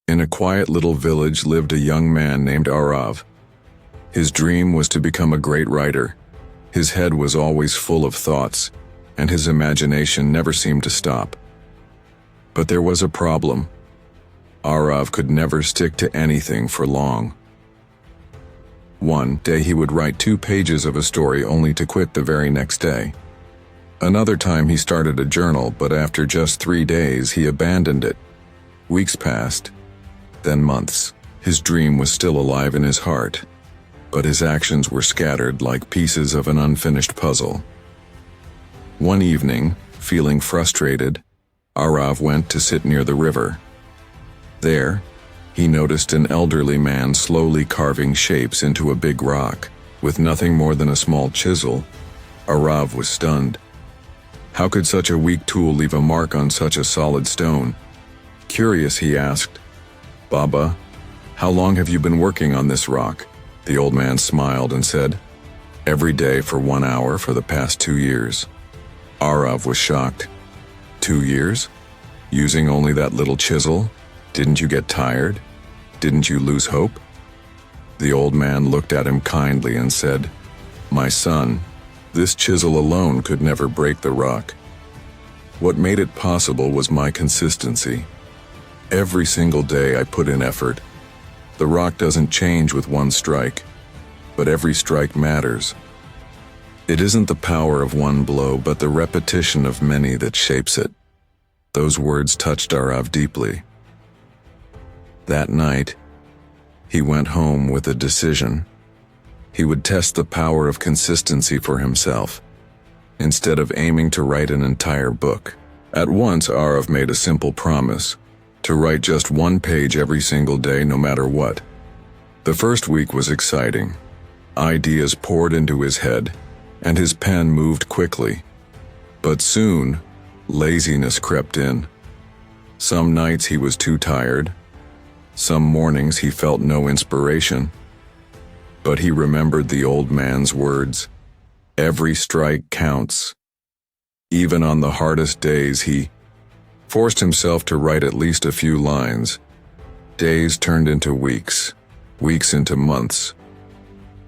In a quiet little village lived a young man named Arav. His dream was to become a great writer. His head was always full of thoughts, and his imagination never seemed to stop. But there was a problem. Arav could never stick to anything for long. One day he would write 2 pages of a story only to quit the very next day. Another time he started a journal, but after just 3 days he abandoned it. Weeks passed, then months. His dream was still alive in his heart, but his actions were scattered like pieces of an unfinished puzzle. One evening, feeling frustrated, Arav went to sit near the river. There, he noticed an elderly man slowly carving shapes into a big rock. With nothing more than a small chisel, Arav was stunned. How could such a weak tool leave a mark on such a solid stone? Curious, he asked, "Baba, how long have you been working on this rock?" The old man smiled and said, "Every day for 1 hour for the past 2 years." Arav was shocked. 2 years? Using only that little chisel? Didn't you get tired? Didn't you lose hope? The old man looked at him kindly and said, "My son, this chisel alone could never break the rock. What made it possible was my consistency. Every single day I put in effort. The rock doesn't change with one strike, but every strike matters. It isn't the power of one blow, but the repetition of many that shapes it." Those words touched Arav deeply. That night, he went home with a decision. He would test the power of consistency for himself, instead of aiming to write an entire book. At once, Arav made a simple promise: to write just 1 page every single day, no matter what. The first week was exciting. Ideas poured into his head, and his pen moved quickly. But soon, laziness crept in. Some nights he was too tired. Some mornings he felt no inspiration. But he remembered the old man's words: "Every strike counts." Even on the hardest days, he forced himself to write at least a few lines. Days turned into weeks, weeks into months.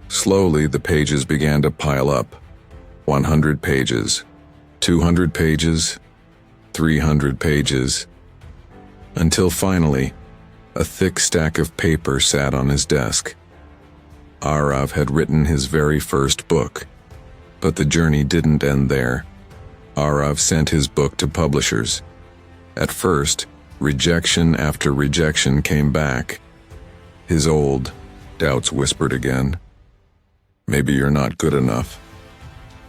Slowly, the pages began to pile up. 100 pages, 200 pages, 300 pages, until finally, a thick stack of paper sat on his desk. Arav had written his very first book, but the journey didn't end there. Arav sent his book to publishers. At first, rejection after rejection came back. His old doubts whispered again. Maybe you're not good enough.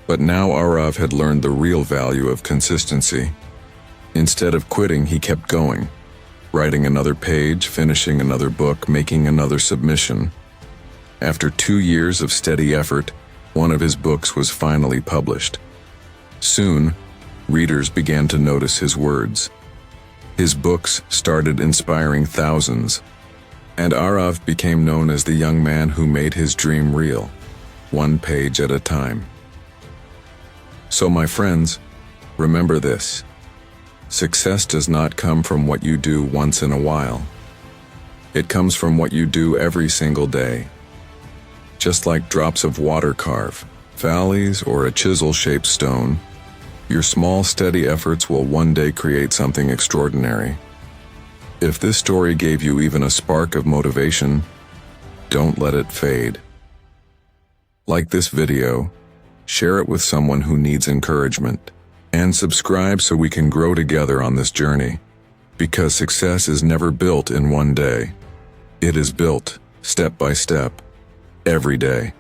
But now Arav had learned the real value of consistency. Instead of quitting, he kept going, writing another page, finishing another book, making another submission. After 2 years of steady effort, one of his books was finally published. Soon, readers began to notice his words. His books started inspiring thousands, and Arav became known as the young man who made his dream real, 1 page at a time. So my friends, remember this: success does not come from what you do once in a while. It comes from what you do every single day. Just like drops of water carve valleys or a chisel-shaped stone, your small, steady efforts will one day create something extraordinary. If this story gave you even a spark of motivation, don't let it fade. Like this video, share it with someone who needs encouragement, and subscribe so we can grow together on this journey. Because success is never built in one day. It is built step by step, every day.